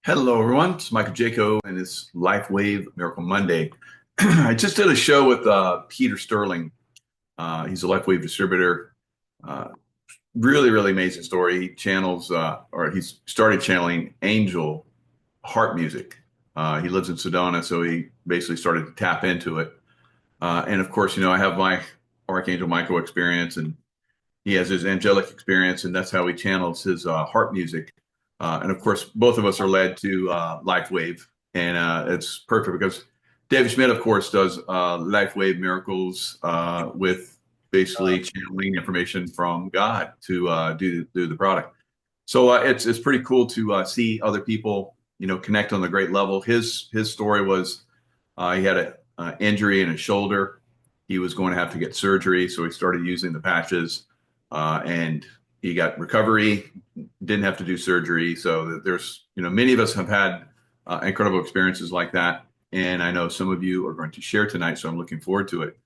Hello, everyone. It's Michael Jaco and it's LifeWave Miracle Monday. I just did a show with Peter Sterling. He's a LifeWave distributor. Uh, really amazing story. He channels, or he's started channeling angel heart music. He lives in Sedona, so he basically started to tap into it. And of course, I have my Archangel Michael experience, and he has his angelic experience, and that's how he channels his heart music. And of course, both of us are led to LifeWave, and it's perfect because David Schmidt, of course, does LifeWave miracles with basically channeling information from God to do the product. So it's pretty cool to see other people, connect on the great level. His story was he had an injury in his shoulder. He was going to have to get surgery, so he started using the patches, and he got recovery. Didn't have to do surgery. So there's, many of us have had incredible experiences like that, and I know some of you are going to share tonight. So I'm looking forward to it.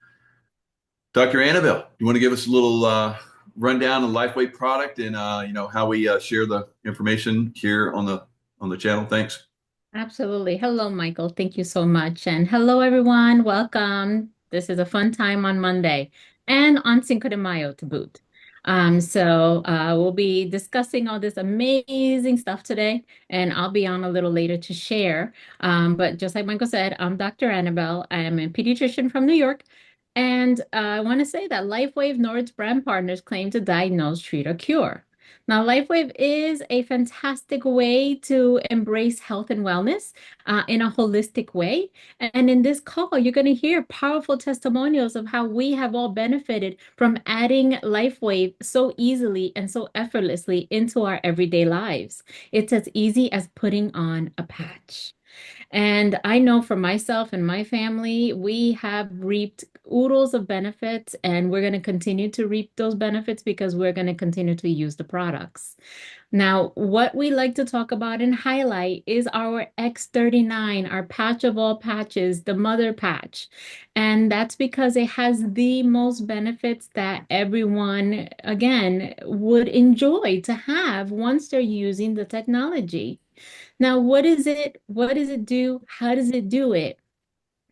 Dr. Annabelle, you want to give us a little rundown of LifeWave product and how we share the information here on the channel? Thanks. Absolutely. Hello, Michael. Thank you so much. And hello, everyone. Welcome. This is a fun time on Monday and on Cinco de Mayo to boot. We'll be discussing all this amazing stuff today, and I'll be on a little later to share. But just like Michael said, I'm Dr. Annabelle. I am a pediatrician from New York. And I want to say that LifeWave nor its brand partners claim to diagnose, treat, or cure. Now, LifeWave is a fantastic way to embrace health and wellness in a holistic way. And in this call, you're going to hear powerful testimonials of how we have all benefited from adding LifeWave so easily and so effortlessly into our everyday lives. It's as easy as putting on a patch. And I know for myself and my family, we have reaped oodles of benefits, and we're going to continue to reap those benefits because we're going to continue to use the products. Now, what we like to talk about and highlight is our X39, our patch of all patches, the mother patch. And that's because it has the most benefits that everyone, again, would enjoy to have once they're using the technology. Now, what is it? What does it do? How does it do it?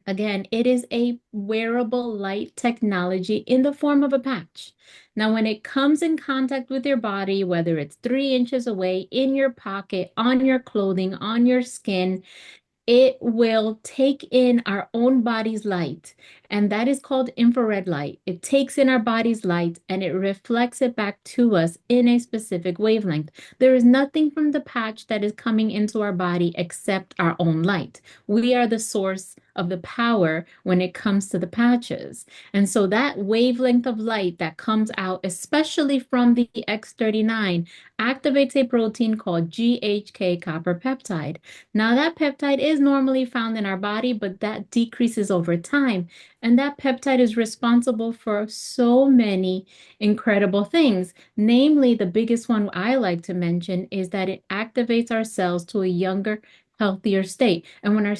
Again, it is a wearable light technology in the form of a patch. Now, when it comes in contact with your body, whether it's 3 inches away, in your pocket, on your clothing, on your skin, it will take in our own body's light, and that is called infrared light. It takes in our body's light and it reflects it back to us in a specific wavelength. There is nothing from the patch that is coming into our body except our own light. We are the source of the power when it comes to the patches. And so that wavelength of light that comes out, especially from the X39, activates a protein called GHK copper peptide. Now, that peptide is normally found in our body, but that decreases over time. And that peptide is responsible for so many incredible things. Namely, the biggest one I like to mention is that it activates our cells to a younger, healthier state. And when our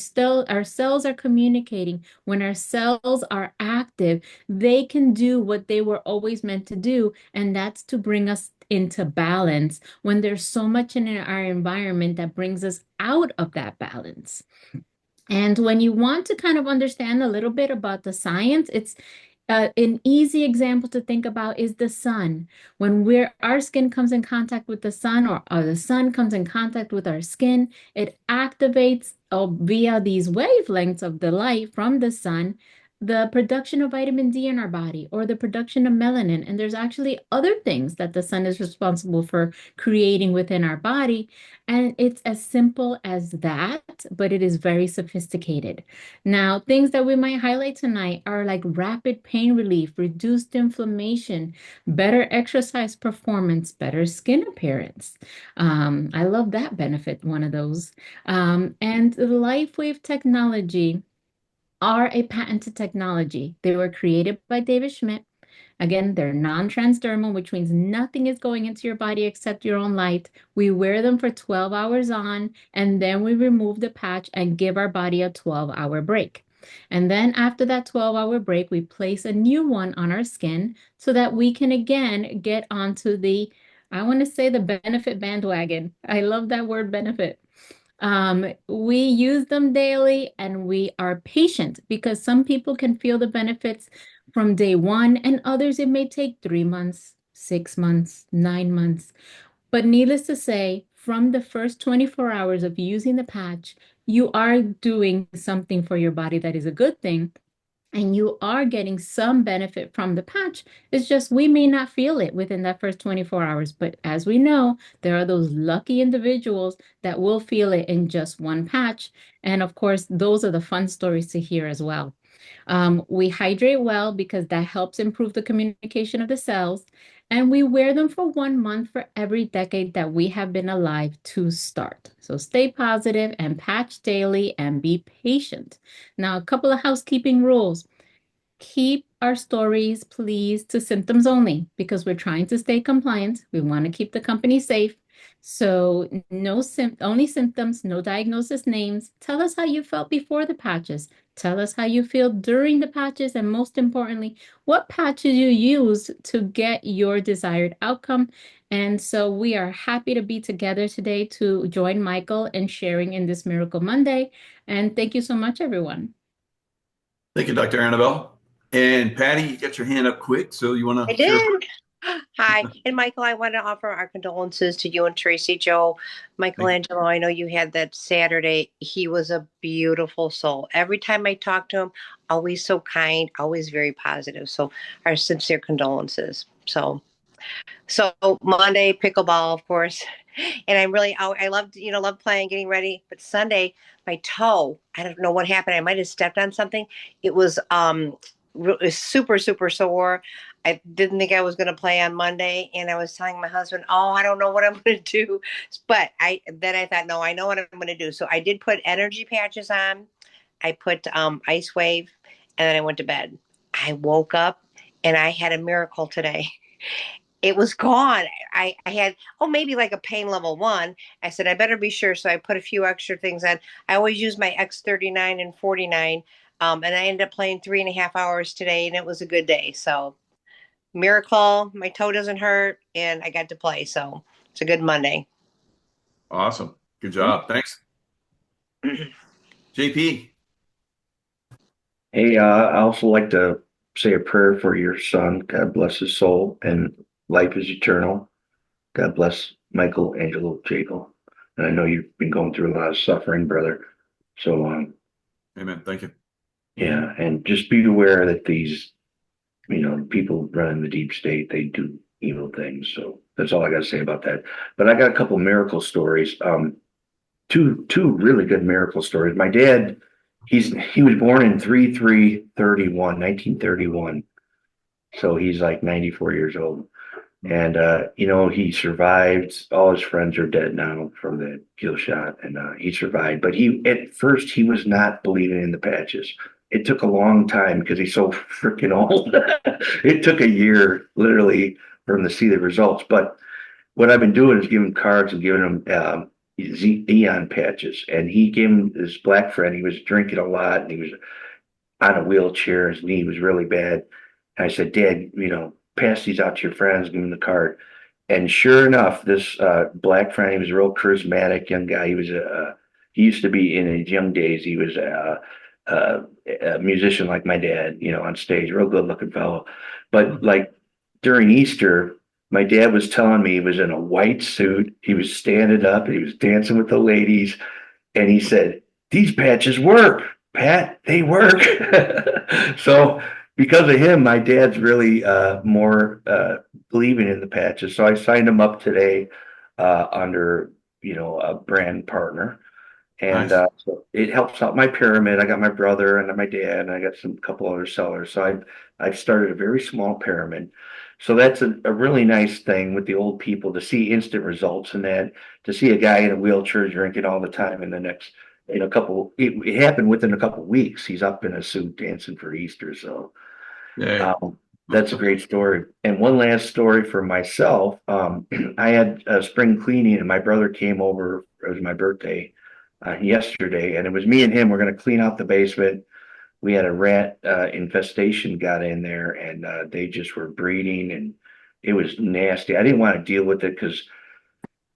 cells are communicating, when our cells are active, they can do what they were always meant to do, and that's to bring us into balance when there's so much in our environment that brings us out of that balance. And when you want to kind of understand a little bit about the science, it's an easy example to think about is the sun. When our skin comes in contact with the sun, or the sun comes in contact with our skin, it activates via these wavelengths of the light from the sun the production of vitamin D in our body, or the production of melanin. And there's actually other things that the sun is responsible for creating within our body. And it's as simple as that, but it is very sophisticated. Now, things that we might highlight tonight are like rapid pain relief, reduced inflammation, better exercise performance, better skin appearance. I love that benefit, one of those. And the LifeWave technology are a patented technology. They were created by David Schmidt. Again, they're non-transdermal, which means nothing is going into your body except your own light. We wear them for 12 hours on, and then we remove the patch and give our body a 12-hour break. And then after that 12-hour break, we place a new one on our skin so that we can again get onto I want to say the benefit bandwagon. I love that word benefit. We use them daily and we are patient because some people can feel the benefits from day one, and others it may take 3 months, 6 months, 9 months. But needless to say, from the first 24 hours of using the patch, you are doing something for your body that is a good thing, and you are getting some benefit from the patch. It's just we may not feel it within that first 24 hours. But as we know, there are those lucky individuals that will feel it in just one patch. And of course, those are the fun stories to hear as well. We hydrate well because that helps improve the communication of the cells. And we wear them for 1 month for every decade that we have been alive to start. So stay positive and patch daily and be patient. Now, a couple of housekeeping rules. Keep our stories, please, to symptoms only because we're trying to stay compliant. We want to keep the company safe. So only symptoms, no diagnosis names. Tell us how you felt before the patches. Tell us how you feel during the patches, and most importantly, what patches you use to get your desired outcome. And so we are happy to be together today to join Michael in sharing in this Miracle Monday. And thank you so much, everyone. Thank you, Dr. Annabelle. And Patty, you got your hand up quick, so you want I to share? did. Hi. And Michael, I want to offer our condolences to you and Tracy. Joe, Thank you. Michelangelo, I know you had that Saturday. He was a beautiful soul. Every time I talk to him, always so kind, always very positive. So our sincere condolences. So Monday, pickleball, of course. And I loved, love playing, getting ready. But Sunday, my toe, I don't know what happened. I might have stepped on something. It was super, super sore. I didn't think I was going to play on Monday. And I was telling my husband, oh, I don't know what I'm going to do. But I thought, no, I know what I'm going to do. So I did put energy patches on. I put ice wave, and then I went to bed. I woke up and I had a miracle today. It was gone. I had, maybe like a pain level 1. I said, I better be sure. So I put a few extra things on. I always use my X39 and 49. And I ended up playing 3.5 hours today, and it was a good day. So miracle, my toe doesn't hurt, and I got to play. So it's a good Monday. Awesome. Good job. Thanks. JP. Hey, I also like to say a prayer for your son. God bless his soul, and life is eternal. God bless Michael Angelo Jaco. And I know you've been going through a lot of suffering, brother. So, Amen. Thank you. yeah, and just be aware that these, people running the deep state, they do evil things. So that's all I got to say about that. But I got a couple miracle stories. Two really good miracle stories. My dad, he was born in 3/3/31, 1931. So he's like 94 years old. And he survived. All his friends are dead now from the kill shot, and he survived. But he at first he was not believing in the patches. It took a long time because he's so freaking old. It took a year, literally, for him to see the results. But what I've been doing is giving cards and giving him Eon patches. And he gave him this black friend. He was drinking a lot, and he was on a wheelchair. His knee was really bad. And I said, Dad, pass these out to your friends, give them the card. And sure enough, this black friend, he was a real charismatic young guy. He used to be in his young days. He was a musician like my dad, on stage, real good looking fellow. But like during Easter, my dad was telling me he was in a white suit. He was standing up and he was dancing with the ladies. And he said, these patches work, Pat, they work. So because of him, my dad's really more believing in the patches. So I signed him up today under, a brand partner. And Nice. so it helps out my pyramid. I got my brother and my dad, and I got some couple other sellers. So I've started a very small pyramid. So that's a really nice thing with the old people to see instant results, and that to see a guy in a wheelchair drinking all the time in the next it happened within a couple of weeks. He's up in a suit dancing for Easter. So Yeah. that's a great story. And one last story for myself. I had a spring cleaning, and my brother came over. It was my birthday yesterday, and it was me and him. We're going to clean out the basement. We had a rat infestation got in there, and they just were breeding, and it was nasty. I didn't want to deal with it because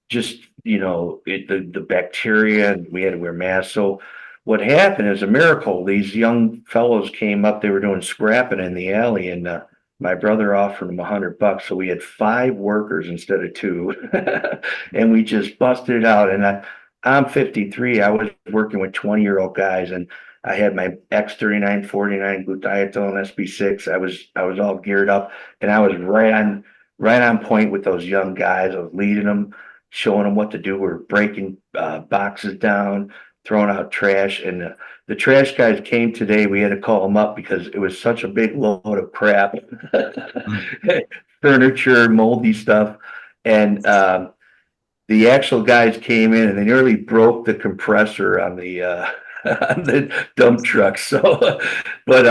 just the bacteria, and we had to wear masks. So what happened is a miracle. These young fellows came up, they were doing scrapping in the alley, and my brother offered them $100. So we had 5 workers instead of 2. And we just busted it out. And I'm 53. I was working with 20-year-old guys, and I had my X39, 49 glutathione SB6. I was all geared up, and I was right on point with those young guys. I was leading them, showing them what to do. We're breaking boxes down, throwing out trash. And the trash guys came today. We had to call them up because it was such a big load of crap, furniture, moldy stuff. And the actual guys came in and they nearly broke the compressor on the on the dump truck. So, but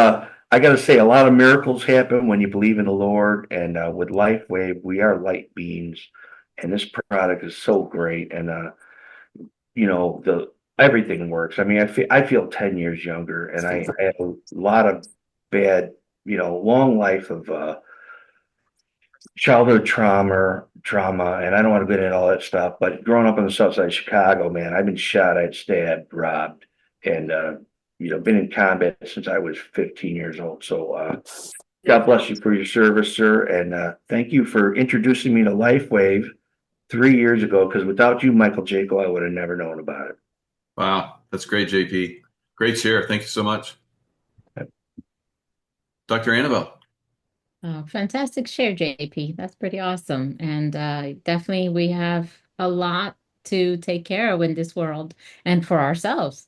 I got to say, a lot of miracles happen when you believe in the Lord. And with LifeWave, we are light beings, and this product is so great. And the everything works. I mean, I feel 10 years younger, and I have a lot of bad, long life of childhood trauma, and I don't want to get into all that stuff. But growing up on the south side of Chicago, man, I've been shot, I'd stabbed, robbed, and been in combat since I was 15 years old. So God bless you for your service, sir, and thank you for introducing me to LifeWave 3 years ago. Because without you, Michael Jaco, I would have never known about it. Wow, that's great, JP. Great share. Thank you so much. Dr. Annabelle. Oh, fantastic share, JP. That's pretty awesome. And definitely we have a lot to take care of in this world and for ourselves.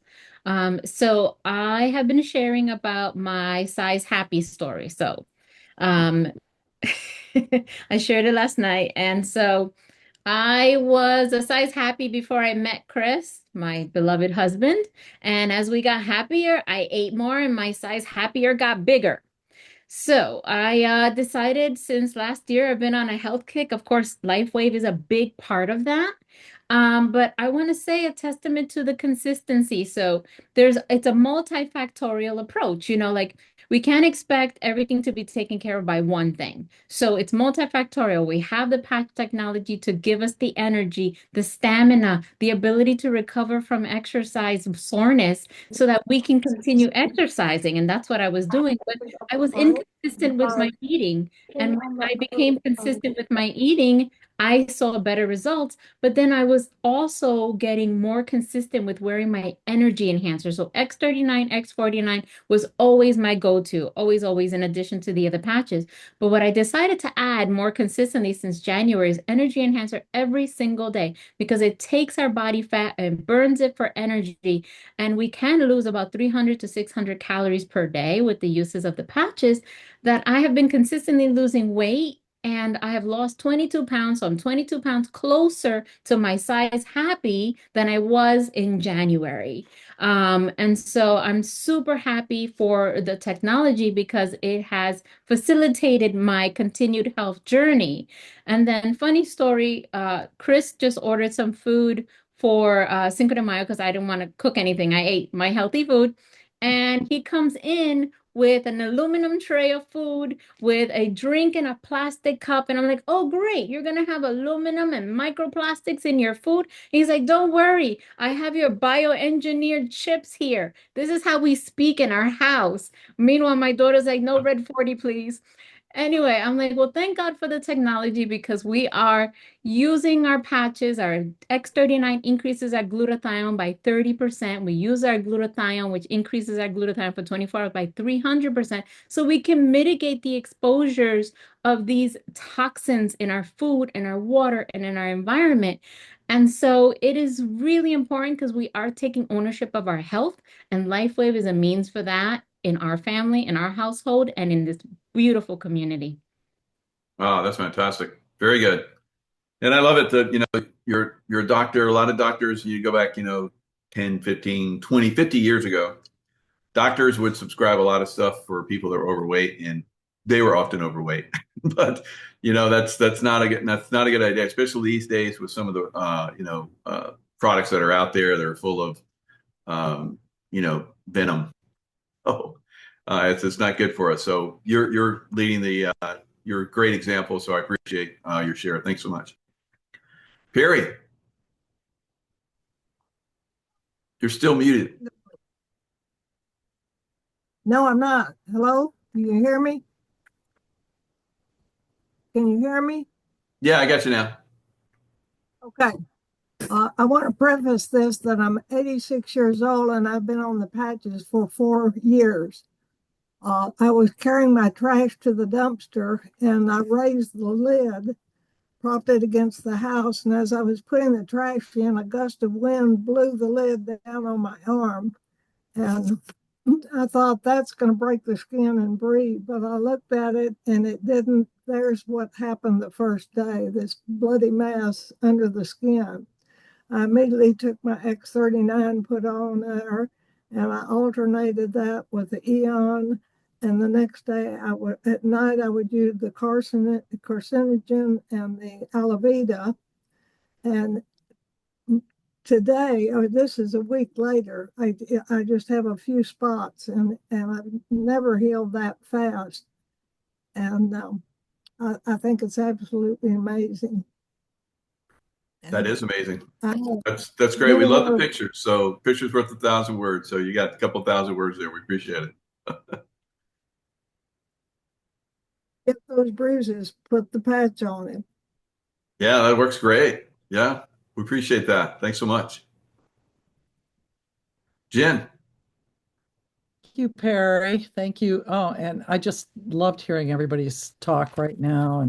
So I have been sharing about my size happy story. So um, I shared it last night. And so I was a size happy before I met Chris, my beloved husband. And as we got happier, I ate more and my size happier got bigger. So I decided since last year I've been on a health kick. Of course, LifeWave is a big part of that. But I want to say a testament to the consistency. So it's a multifactorial approach, like we can't expect everything to be taken care of by one thing. So it's multifactorial. We have the patch technology to give us the energy, the stamina, the ability to recover from exercise soreness so that we can continue exercising. And that's what I was doing. But I was inconsistent with my eating. And when I became consistent with my eating, I saw better results. But then I was also getting more consistent with wearing my energy enhancer. So X39, X49 was always my go-to, always, always, in addition to the other patches. But what I decided to add more consistently since January is energy enhancer every single day because it takes our body fat and burns it for energy. And we can lose about 300 to 600 calories per day with the uses of the patches that I have been consistently losing weight. And I have lost 22 pounds. So I'm 22 pounds closer to my size happy than I was in January. And so I'm super happy for the technology because it has facilitated my continued health journey. And then funny story, Chris just ordered some food for Cinco de Mayo because I didn't want to cook anything. I ate my healthy food. And he comes in with an aluminum tray of food, with a drink in a plastic cup. And I'm like, oh, great. You're going to have aluminum and microplastics in your food. He's like, don't worry. I have your bioengineered chips here. This is how we speak in our house. Meanwhile, my daughter's like, no red 40, please. Anyway, I'm like, well, thank God for the technology because we are using our patches. Our X39 increases our glutathione by 30%. We use our glutathione, which increases our glutathione for 24 hours by 300%. So we can mitigate the exposures of these toxins in our food, in our water, and in our environment. And so it is really important because we are taking ownership of our health, and LifeWave is a means for that in our family, in our household, and in this beautiful community. Wow, that's fantastic. Very good. And I love it that, you're a doctor. A lot of doctors, you go back, 10, 15, 20, 50 years ago, doctors would subscribe a lot of stuff for people that were overweight, and they were often overweight. But, that's not a good idea, especially these days with some of the, products that are out there that are full of, venom. Oh, it's not good for us. So you're leading you're a great example. So I appreciate your share. Thanks so much. Perry. You're still muted. No, I'm not. Hello? Can you hear me? Can you hear me? Yeah, I got you now. Okay. I want to preface this that I'm 86 years old and I've been on the patches for 4 years. I was carrying my trash to the dumpster and I raised the lid, propped it against the house. And as I was putting the trash in, a gust of wind blew the lid down on my arm. And I thought that's going to break the skin and breathe, but I looked at it and it didn't. There's what happened the first day, this bloody mass under the skin. I immediately took my X39, put on there, and I alternated that with the Eon. And the next day, at night, I would use the carcinogen and the Alavida. And today, this is a week later, I just have a few spots and I've never healed that fast. And I think it's absolutely amazing. That is amazing. I That's great. We love the pictures. So pictures worth 1,000 words. So you got a couple thousand words there. We appreciate it. get those bruises, put the patch on it. Yeah, that works great. Yeah, we appreciate that. Thanks so much. Jen. Thank you, Perry. Thank you. Oh, and I just loved hearing everybody's talk right now.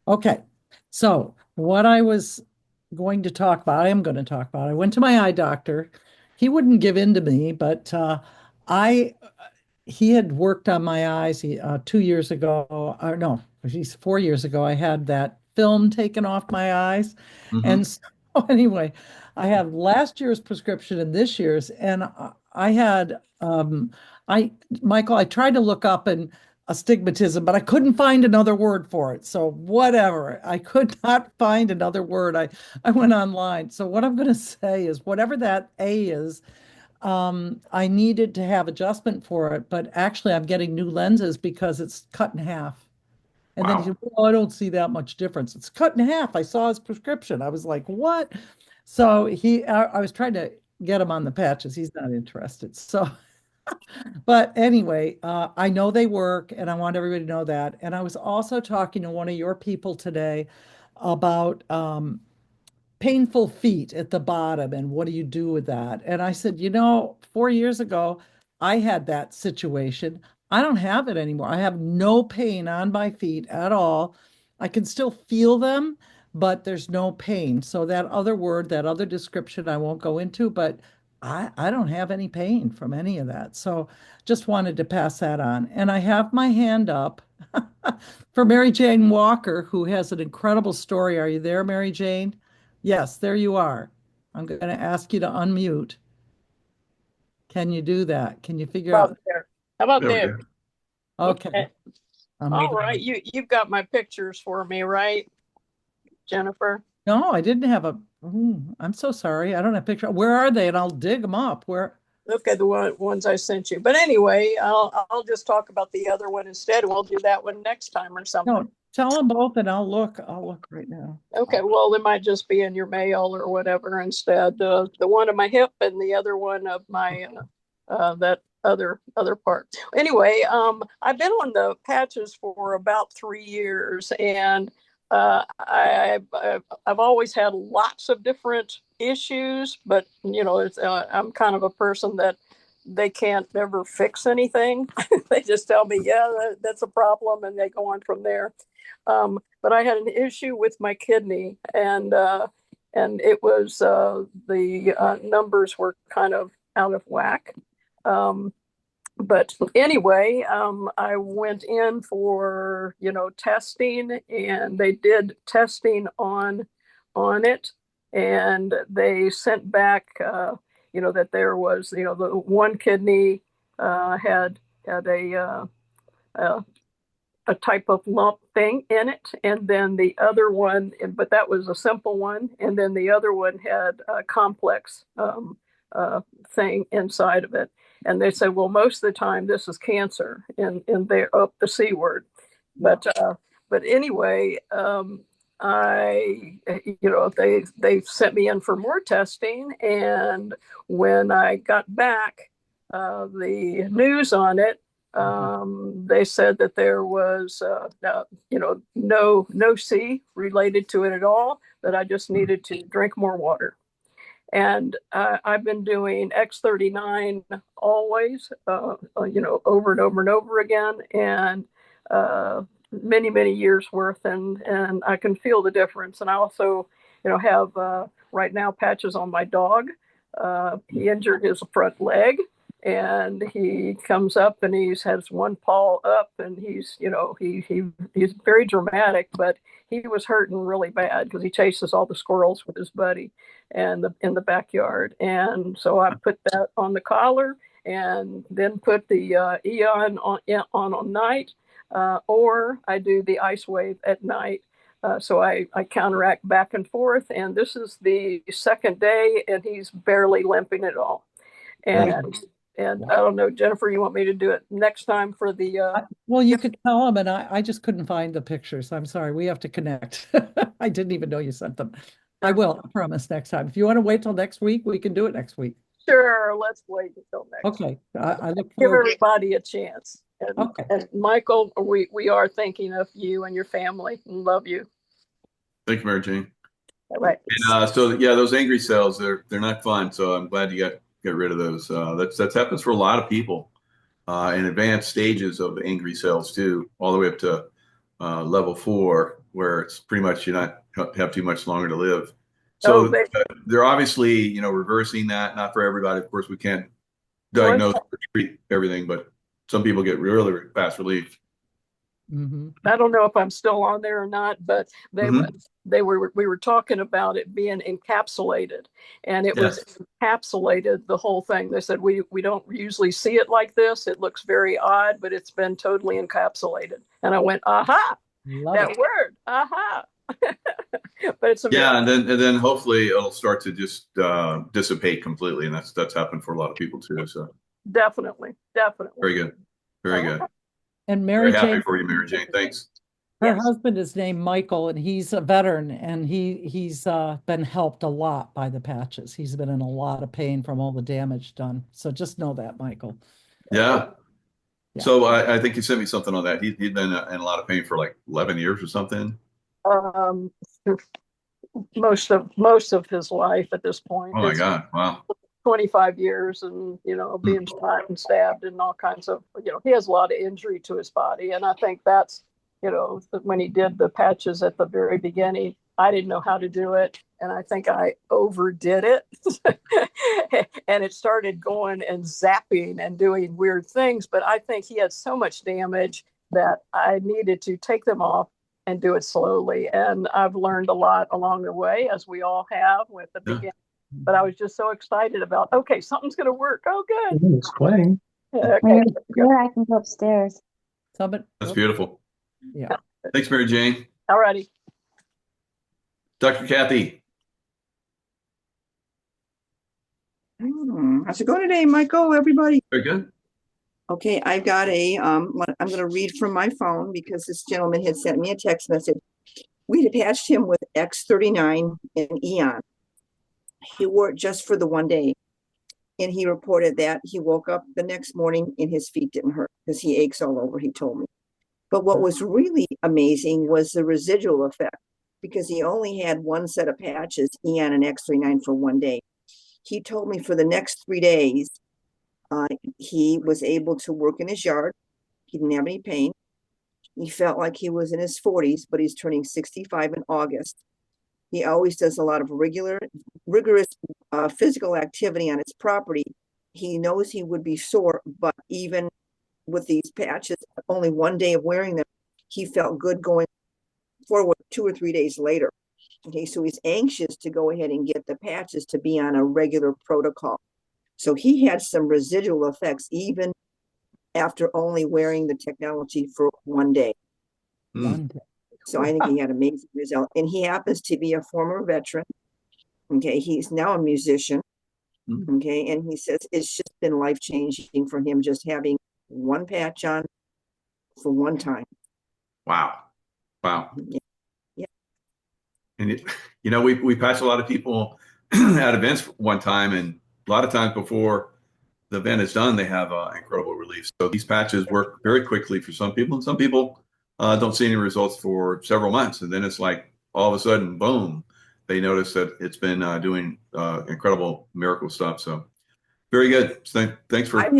Okay, so what I was going to talk about, I am going to talk about. I went to my eye doctor. He wouldn't give in to me, but he had worked on my eyes. 2 years ago, or no, he's 4 years ago. I had that film taken off my eyes, and so anyway, I have last year's prescription and this year's, and I had Michael, I tried to look up astigmatism, but I couldn't find another word for it. So whatever, I could not find another word. I went online. So what I'm going to say is whatever that A is, I needed to have adjustment for it, but actually I'm getting new lenses because it's cut in half. And then he said, well, I don't see that much difference. It's cut in half. I saw his prescription. I was like, what? So I was trying to get him on the patches. He's not interested. So, but anyway, I know they work and I want everybody to know that. And I was also talking to one of your people today about painful feet at the bottom and what do you do with that? And I said, 4 years ago, I had that situation. I don't have it anymore. I have no pain on my feet at all. I can still feel them, but there's no pain. So that other word, that other description, I won't go into, but I don't have any pain from any of that. So just wanted to pass that on. And I have my hand up for Mary Jane Walker, who has an incredible story. Are you there, Mary Jane? Yes, there you are. I'm going to ask you to unmute. Can you do that? Can you figure out? There. How about there? Okay. All right. You've got my pictures for me, right, Jennifer? No, I didn't have I'm so sorry. I don't have a picture. Where are they? And I'll dig them up. Where? Okay, the ones I sent you. But anyway, I'll just talk about the other one instead. We'll do that one next time or something. No, tell them both and I'll look right now. Okay, well, they might just be in your mail or whatever instead. The one of my hip and the other one of my that other part. Anyway, I've been on the patches for about 3 years, and I've always had lots of different issues, but I'm kind of a person that they can't ever fix anything. They just tell me, yeah, that's a problem, and they go on from there. But I had an issue with my kidney, and it was the numbers were kind of out of whack. But anyway, I went in for, testing, and they did testing on it, and they sent back, that there was, the one kidney had a type of lump thing in it, and then the other one, but that was a simple one, and then the other one had a complex thing inside of it. And they said, well, most of the time this is cancer in there, up the C word. But anyway, they sent me in for more testing. And when I got back, the news on it, they said that there was, no C related to it at all, that I just needed to drink more water. And I've been doing X39 always, over and over and over again, and many, many years worth. And I can feel the difference. And I also, have right now patches on my dog. He injured his front leg, and he comes up and he has one paw up, and he's very dramatic, but he was hurting really bad because he chases all the squirrels with his buddy and in the backyard. And so I put that on the collar, and then put the Eon on night, or I do the LifeWave at night. So I counteract back and forth. And this is the second day, and he's barely limping at all. And I don't know, Jennifer, you want me to do it next time for the well, you could tell him, and I just couldn't find the pictures. I'm sorry, we have to connect. I didn't even know you sent them. I will, I promise, next time. If you want to wait till next week, we can do it next week. Sure, let's wait until next week. I look give forward. Everybody a chance. And, okay. And Michael, we are thinking of you and your family and love you. Thank you, Mary Jane. All right. And so yeah, those angry cells, they're not fun. So I'm glad you get rid of those. That happens for a lot of people in advanced stages of angry cells too, all the way up to level 4, where it's pretty much you not have too much longer to live. So they're obviously reversing that. Not for everybody, of course. We can't diagnose or treat everything, but some people get really, really fast relief. Mm-hmm. I don't know if I'm still on there or not, but we were talking about it being encapsulated, and it was encapsulated, the whole thing. They said we don't usually see it like this. It looks very odd, but it's been totally encapsulated. And I went, aha, that word, aha. But it's amazing. and then hopefully it'll start to just dissipate completely, and that's happened for a lot of people too. So definitely. Very good. And Mary Very Jane, happy for you, Mary Jane. Thanks. Her husband is named Michael, and he's a veteran, and he's been helped a lot by the patches. He's been in a lot of pain from all the damage done. So just know that, Michael. Yeah. So I think you sent me something on that. He'd been in a lot of pain for like 11 years or something. Most of his life at this point. Oh my God! Wow. 25 years, and being shot and stabbed and all kinds of, he has a lot of injury to his body. And I think that's, when he did the patches at the very beginning, I didn't know how to do it, and I think I overdid it. And it started going and zapping and doing weird things, but I think he had so much damage that I needed to take them off and do it slowly. And I've learned a lot along the way, as we all have with the beginning. But I was just so excited about, okay, something's going to work. Oh, good. It's playing. Okay. Sure, I can go upstairs. That's beautiful. Yeah. Thanks, Mary Jane. All righty. Dr. Kathy. How's it going today, Michael, everybody? Very good. Okay, I've got I'm going to read from my phone because this gentleman had sent me a text message. We had patched him with X39 and Eon. He wore it just for the one day, and he reported that he woke up the next morning and his feet didn't hurt because he aches all over, he told me. But what was really amazing was the residual effect, because he only had one set of patches, Eon and X39, for one day. He told me for the next 3 days, he was able to work in his yard. He didn't have any pain. He felt like he was in his 40s, but he's turning 65 in August. He always does a lot of rigorous physical activity on his property. He knows he would be sore, but even with these patches, only one day of wearing them, he felt good going forward 2 or 3 days later. Okay, so he's anxious to go ahead and get the patches to be on a regular protocol. So he had some residual effects even after only wearing the technology for one day. So I think he had amazing results. And he happens to be a former veteran. Okay, he's now a musician. Okay, and he says it's just been life-changing for him just having one patch on for one time. Wow. Yeah. And we patched a lot of people at events one time, and a lot of times before the event is done, they have incredible relief. So these patches work very quickly for some people, and some people don't see any results for several months. And then it's like all of a sudden, boom, they notice that it's been doing incredible miracle stuff. So very good. Thanks for. I've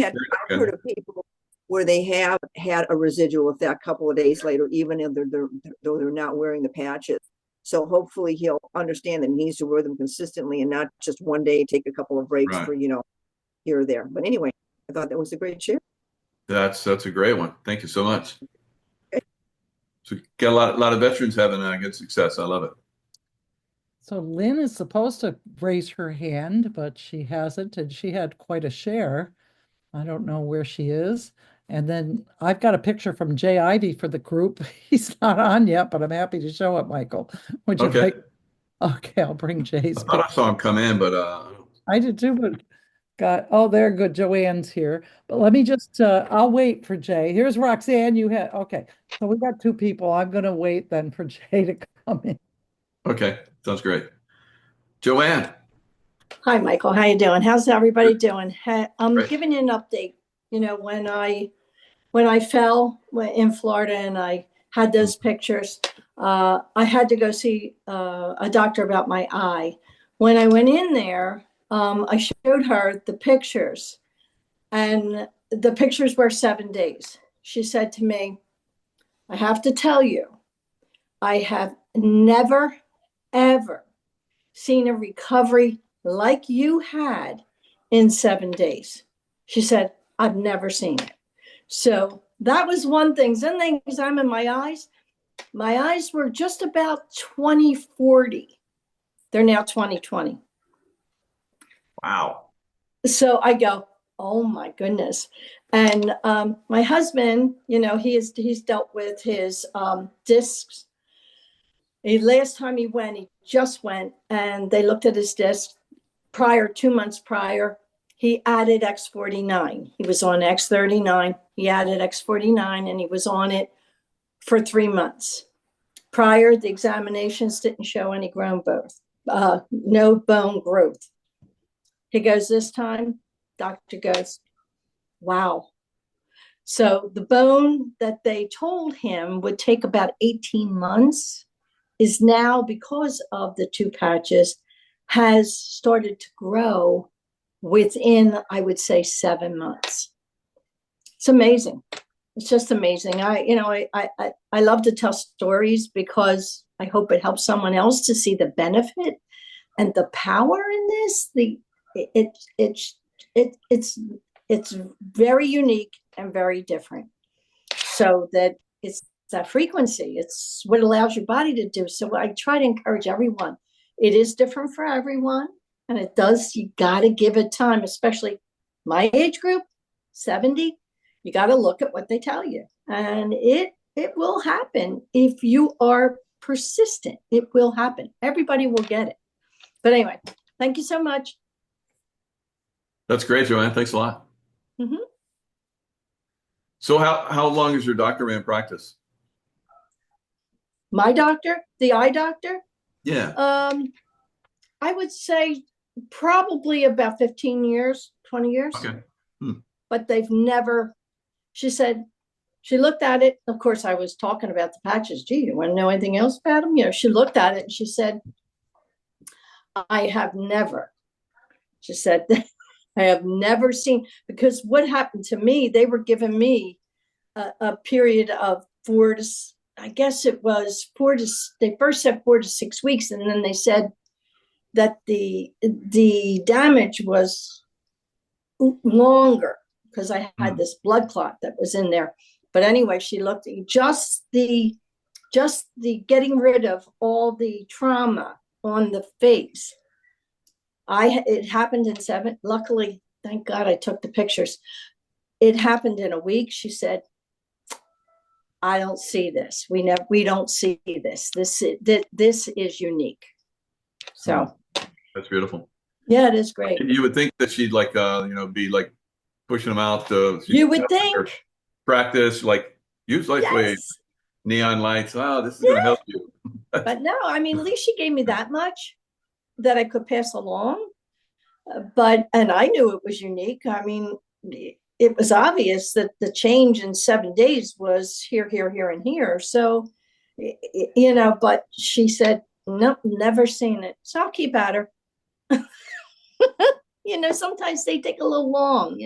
heard of people where they have had a residual effect a couple of days later, even if though they're not wearing the patches. So hopefully he'll understand that he needs to wear them consistently and not just one day take a couple of breaks for, here or there. But anyway, I thought that was a great share. That's a great one. Thank you so much. So got a lot of veterans having good success. I love it. So Lynn is supposed to raise her hand, but she hasn't, and she had quite a share. I don't know where she is. And then I've got a picture from Jay Ivy for the group. He's not on yet, but I'm happy to show it, Michael. Would you like? Okay, I'll bring Jay's. I thought I saw him come in, but I did too, but they're good. Joanne's here. But let me just I'll wait for Jay. Here's Roxanne. Okay. So we got two people. I'm gonna wait then for Jay to come in. Okay, sounds great. Joanne. Hi, Michael. How you doing? How's everybody doing? I'm giving you an update. When I fell in Florida and I had those pictures, I had to go see a doctor about my eye. When I went in there, I showed her the pictures, and the pictures were 7 days. She said to me, I have to tell you, I have never, ever seen a recovery like you had in 7 days. She said, I've never seen it. So that was one thing. Then they examined my eyes. My eyes were just about 20/40. They're now 20/20. Wow. So I go, oh my goodness. And my husband, he's dealt with his discs. Last time he just went, and they looked at his discs 2 months prior. He added X49. He was on X39. He added X49, and he was on it for 3 months. Prior, the examinations didn't show any no bone growth. He goes, this time, doctor goes, wow. So the bone that they told him would take about 18 months is now, because of the 2 patches, has started to grow within, I would say, 7 months. It's amazing. It's just amazing. I love to tell stories because I hope it helps someone else to see the benefit and the power in this. It's very unique and very different. So that it's that frequency. It's what allows your body to do. So I try to encourage everyone. It is different for everyone. And you got to give it time, especially my age group, 70. You got to look at what they tell you. And it will happen if you are persistent. It will happen. Everybody will get it. But anyway, thank you so much. That's great, Joanne. Thanks a lot. Mm-hmm. So how long has your doctor been in practice? My doctor, the eye doctor? Yeah. I would say probably about 15 years, 20 years. Okay. But they've never, she said, she looked at it. Of course, I was talking about the patches. Gee, you want to know anything else about them? She looked at it and she said, I have never, she said, I have never seen, because what happened to me, they were giving me a period of they first said 4 to 6 weeks. And then they said that the damage was longer because I had this blood clot that was in there. But anyway, she looked at just the getting rid of all the trauma on the face. It happened in 7. Luckily, thank God I took the pictures. It happened in a week. She said, I don't see this. We don't see this. This is unique. So that's beautiful. Yeah, it is great. You would think that she'd be like pushing them out. You would think. Practice, like use LifeWave, neon lights. Oh, this is going to help you. But no, I mean, at least she gave me that much that I could pass along. And I knew it was unique. I mean, it was obvious that the change in 7 days was here, here, here, and here. So, but she said, nope, never seen it. So I'll keep at her. Sometimes they take a little long,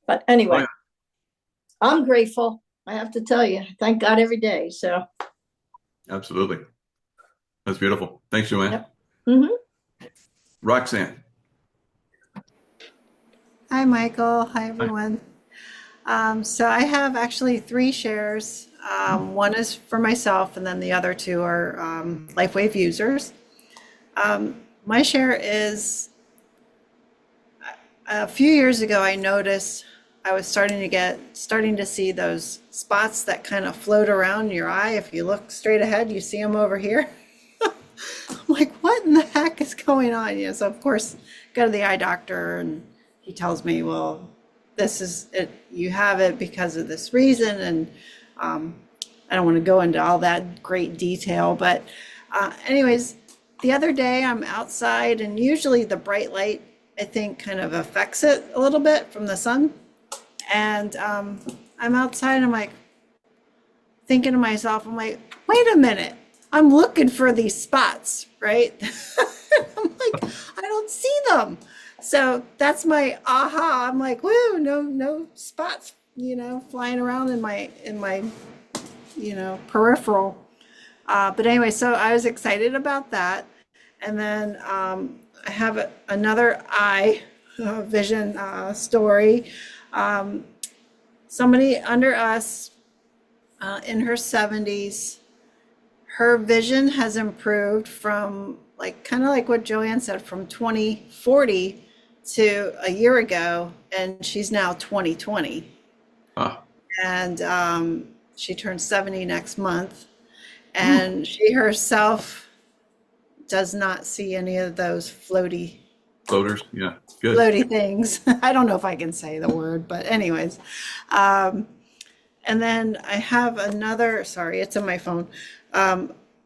But anyway, Oh, yeah. I'm grateful. I have to tell you, thank God every day. So Absolutely. That's beautiful. Thanks, Joanne. Yep. Mm-hmm. Roxanne. Hi, Michael. Hi, everyone. So I have actually 3 shares. One is for myself, and then the other 2 are LifeWave users. My share is a few years ago, I noticed I was starting to see those spots that kind of float around your eye. If you look straight ahead, you see them over here. I'm like, what in the heck is going on? So of course, go to the eye doctor, and he tells me, well, this is it. You have it because of this reason. And I don't want to go into all that great detail, but anyways, the other day I'm outside, and usually the bright light, I think, kind of affects it a little bit from the sun. And I'm outside, and I'm like, thinking to myself, I'm like, wait a minute, I'm looking for these spots, right? I'm like, I don't see them. So that's my aha. I'm like, whoa, no spots, flying around in my peripheral. But anyway, so I was excited about that. And then I have another eye vision story. Somebody under us in her 70s, her vision has improved from kind of like what Joanne said, from 2040 to a year ago, and she's now 2020. And she turns 70 next month, and she herself does not see any of those floaters. Yeah, good. Floaty things. I don't know if I can say the word, but anyways. And then I have another, sorry, it's in my phone.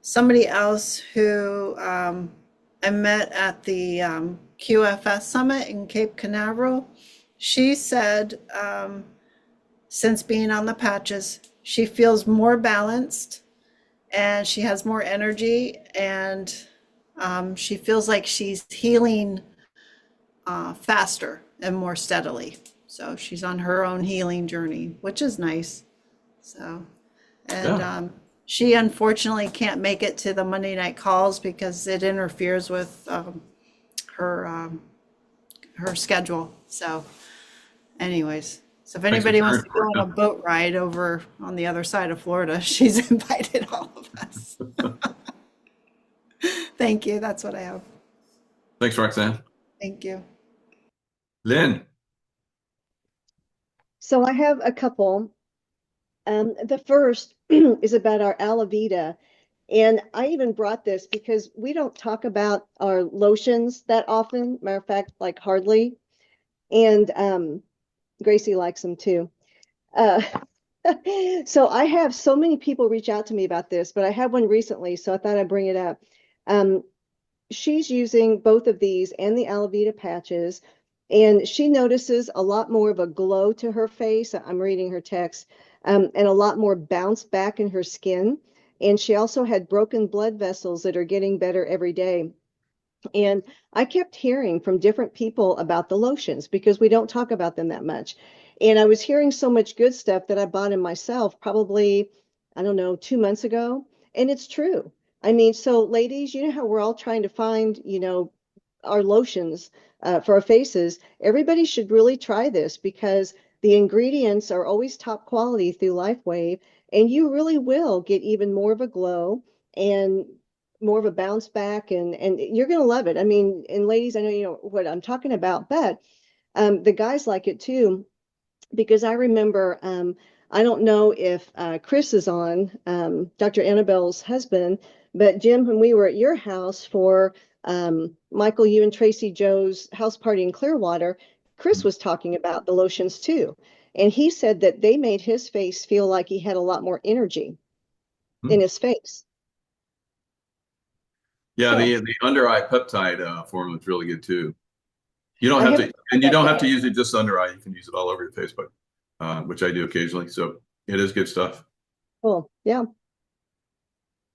Somebody else who I met at the QFS Summit in Cape Canaveral. She said, since being on the patches, she feels more balanced, and she has more energy, and she feels like she's healing faster and more steadily. So she's on her own healing journey, which is nice. So, and she unfortunately can't make it to the Monday night calls because it interferes with her schedule. So anyways, so if anybody wants to go on a boat ride over on the other side of Florida, she's invited all of us. Thank you. That's what I have. Thanks, Roxanne. Thank you. Lynn. So I have a couple. The first is about our Alavita. And I even brought this because we don't talk about our lotions that often. Matter of fact, like hardly. And Gracie likes them too. So I have so many people reach out to me about this, but I had one recently, so I thought I'd bring it up. She's using both of these and the Alavita patches, and she notices a lot more of a glow to her face. I'm reading her text, and a lot more bounce back in her skin. And she also had broken blood vessels that are getting better every day. And I kept hearing from different people about the lotions because we don't talk about them that much. And I was hearing so much good stuff that I bought them myself probably, I don't know, 2 months ago. And it's true. I mean, so ladies, you know how we're all trying to find, our lotions for our faces. Everybody should really try this because the ingredients are always top quality through LifeWave, and you really will get even more of a glow and more of a bounce back, and you're going to love it. I mean, and ladies, I know you know what I'm talking about, but the guys like it too, because I remember, I don't know if Chris is on, Dr. Annabelle's husband, but Jim, when we were at your house for Michael, you and Tracy Joe's house party in Clearwater, Chris was talking about the lotions too. And he said that they made his face feel like he had a lot more energy in his face. Yeah, So the under eye peptide formula is really good too. You don't I have have to, and you that don't have to bag. use it just under eye. You can use it all over your face, but which I do occasionally. So it is good stuff. Cool. Yeah.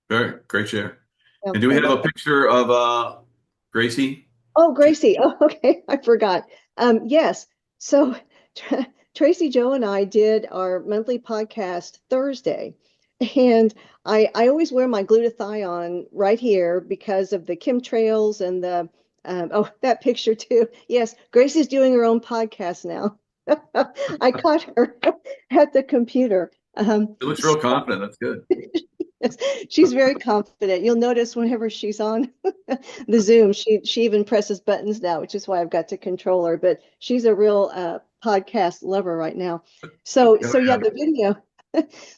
Very great share. Yeah. And do we And have a picture of Gracie? oh, Gracie. Oh, okay. I forgot. Yes. So Tracy Joe and I did our monthly podcast Thursday. And I always wear my glutathione right here because of the chemtrails and the oh, that picture too. Yes, Gracie's doing her own podcast now. I caught her at the computer. It looks real confident. That's good. Yes, she's very confident. You'll notice whenever she's on the Zoom, she even presses buttons now, which is why I've got to control her. But she's a real podcast lover right now. So yeah, the video,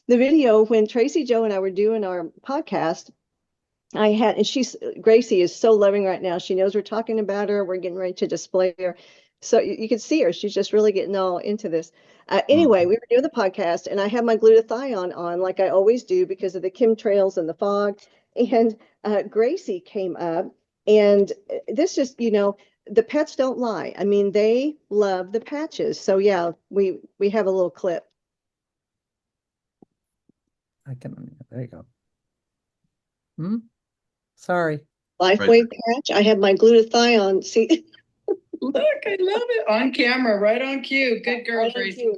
the video when Tracy Joe and I were doing our podcast, I had, and Gracie is so loving right now. She knows we're talking about her. We're getting ready to display her. So you can see her. She's just really getting all into this. Anyway, we were doing the podcast and I had my glutathione on like I always do because of the chemtrails and the fog. And Gracie came up and this just, the pets don't lie. I mean, they love the patches. So yeah, we have a little clip. There you go. Sorry. LifeWave patch. I have my glutathione. See. Look, I love it. On camera, right on cue. Good girl, Tracy.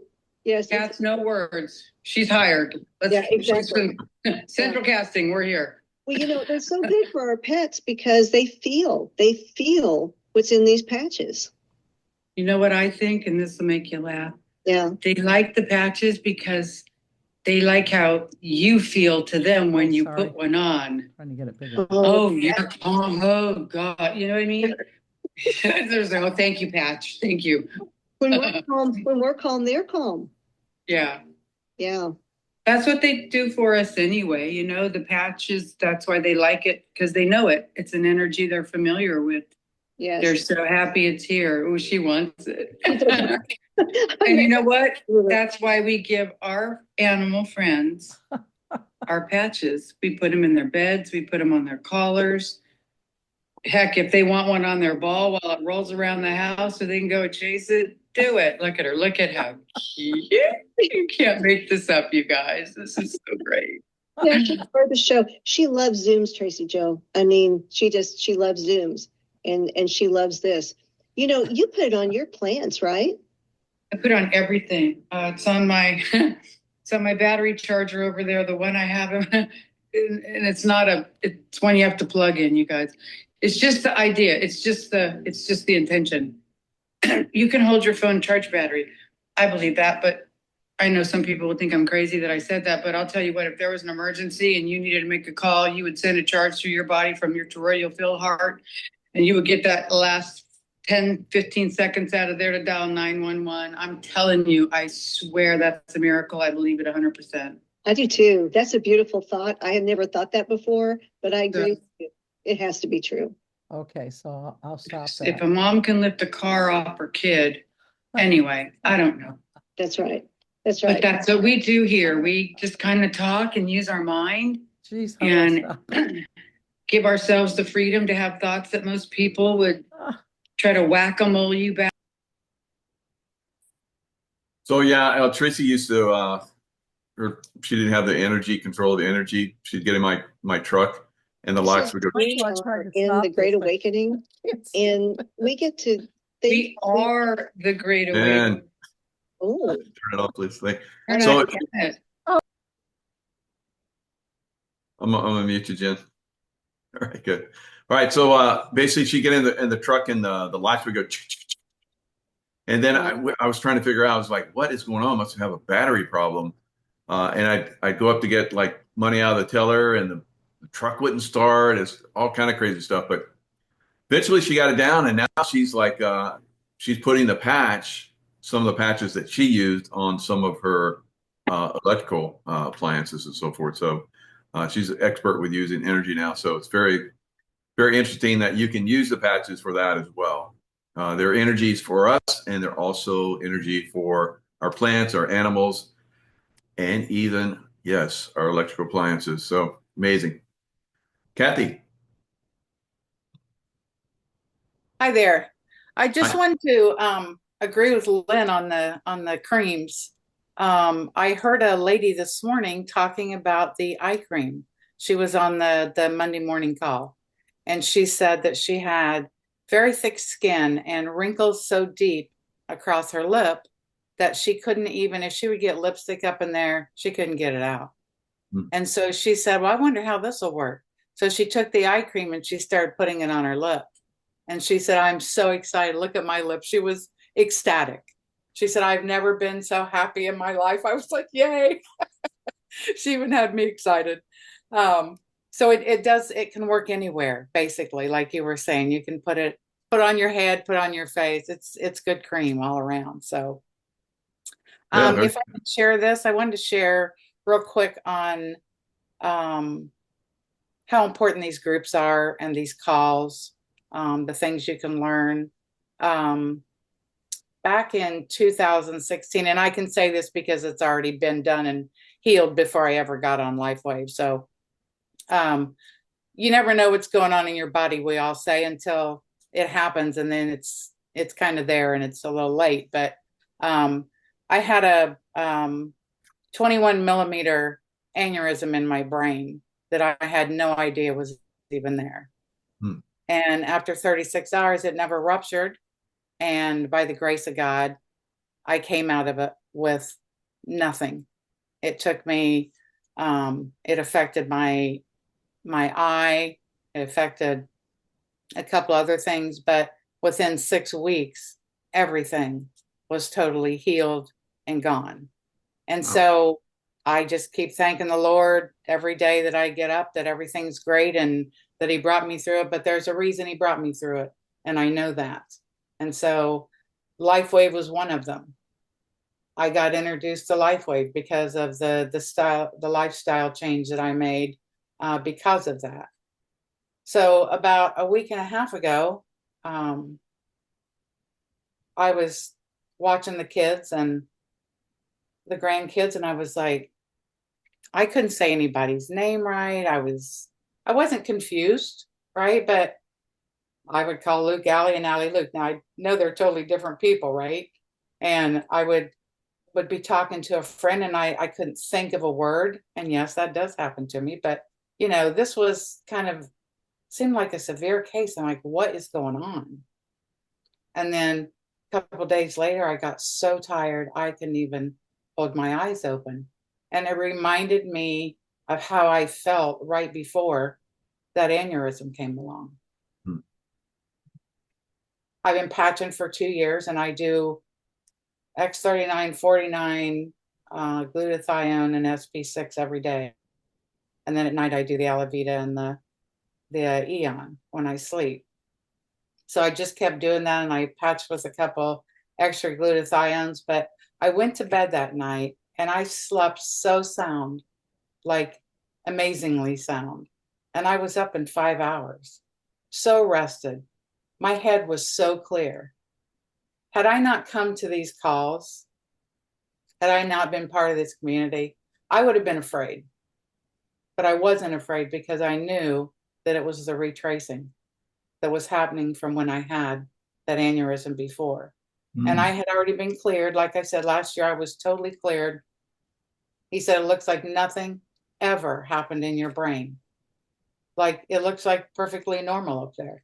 Yes. Cats, no words. She's hired. Exactly. Central casting, we're here. Well, they're so good for our pets because they feel what's in these patches. You know what I think, and this will make you laugh. Yeah. They like the patches because they like how you feel to them when you put one on. Trying to get it bigger. Oh God. You know what I mean? There's thank you, Patch. Thank you. When we're calm, they're calm. Yeah. Yeah. That's what they do for us anyway. The patches, that's why they like it, because they know it. It's an energy they're familiar with. Yes. They're so happy it's here. Oh, she wants it. And you know what? That's why we give our animal friends our patches. We put them in their beds. We put them on their collars. Heck, if they want one on their ball while it rolls around the house so they can go chase it, do it. Look at her. Look at how cute. You can't make this up, you guys. This is so great. Yeah, she's part of the show. She loves Zooms, Tracy Joe. I mean, she loves Zooms and she loves this. You put it on your plants, right? I put on everything. It's on my battery charger over there, the one I have. And it's one you have to plug in, you guys. It's just the idea. It's just the intention. You can hold your phone, charge battery. I believe that, but I know some people would think I'm crazy that I said that, but I'll tell you what, if there was an emergency and you needed to make a call, you would send a charge through your body from your toroidal field heart, and you would get that last 10, 15 seconds out of there to dial 911. I'm telling you, I swear that's a miracle. I believe it 100%. I do too. That's a beautiful thought. I had never thought that before, but I agree with you. It has to be true. Okay, so I'll stop that. If a mom can lift a car off her kid, anyway, I don't know. That's right. But that's what we do here. We just kind of talk and use our mind and give ourselves the freedom to have thoughts that most people would try to whack-a-mole you back. So yeah, Tracy used to, she didn't have the energy, control of the energy. She'd get in my truck and the lights would go. We are in the Great Awakening and we get to think. We are the Great Awakening. Oh, turn it off, please. I'm gonna mute you, Jen. All right, good. All right, so basically, she get in the truck and the lights would go, and then I was trying to figure out. I was like, "What is going on? Must have a battery problem." And I'd go up to get like money out of the teller, and the truck wouldn't start. It's all kind of crazy stuff. But eventually, she got it down, and now she's like, she's putting some of the patches that she used on some of her electrical appliances and so forth. So she's an expert with using energy now. So it's very, very interesting that you can use the patches for that as well. They're energies for us, and they're also energy for our plants, our animals, and even, yes, our electrical appliances. So amazing. Kathy. Hi there. I just Hi. wanted to agree with Lynn on the creams. I heard a lady this morning talking about the eye cream. She was on the Monday morning call, and she said that she had very thick skin and wrinkles so deep across her lip that she couldn't even, if she would get lipstick up in there, she couldn't get it out. Hmm. And so she said, "Well, I wonder how this will work." So she took the eye cream and she started putting it on her lip. And she said, "I'm so excited. Look at my lips." She was ecstatic. She said, "I've never been so happy in my life." I was like, yay. She even had me excited. So it can work anywhere, basically, like you were saying. You can put on your head, put on your face. It's good cream all around. So Yeah, if I could share this, I wanted to share real quick on how important these groups are and these calls, the things you can learn. Back in 2016, and I can say this because it's already been done and healed before I ever got on LifeWave. So you never know what's going on in your body, we all say, until it happens, and then it's kind of there and it's a little late. But I had a 21 millimeter aneurysm in my brain that I had no idea was even there. Hmm. And after 36 hours, it never ruptured. And by the grace of God, I came out of it with nothing. It took me, it affected my eye, it affected a couple other things, but within 6 weeks, everything was totally healed and gone. And so I just keep thanking the Lord every day that I get up, that everything's great and that He brought me through it. But there's a reason He brought me through it. And I know that. And so LifeWave was one of them. I got introduced to LifeWave because of the lifestyle change that I made because of that. So about a week and a half ago, I was watching the kids and the grandkids, and I was like, I couldn't say anybody's name right. I wasn't confused, right? But I would call Luke Allie and Allie Luke. Now I know they're totally different people, right? And I would be talking to a friend and I couldn't think of a word. And yes, that does happen to me. But this was kind of seemed like a severe case. I'm like, what is going on? And then a couple of days later, I got so tired I couldn't even hold my eyes open. And it reminded me of how I felt right before that aneurysm came along. Hmm. I've been patching for 2 years, and I do X39, 49, glutathione, and SP6 every day. And then at night, I do the Alavita and the Eon when I sleep. So I just kept doing that, and I patched with a couple extra glutathiones. But I went to bed that night, and I slept so sound, like amazingly sound. And I was up in 5 hours, so rested. My head was so clear. Had I not come to these calls, had I not been part of this community, I would have been afraid. But I wasn't afraid because I knew that it was the retracing that was happening from when I had that aneurysm before. And I had already been cleared. Like I said, last year I was totally cleared. He said, it looks like nothing ever happened in your brain. Like it looks like perfectly normal up there.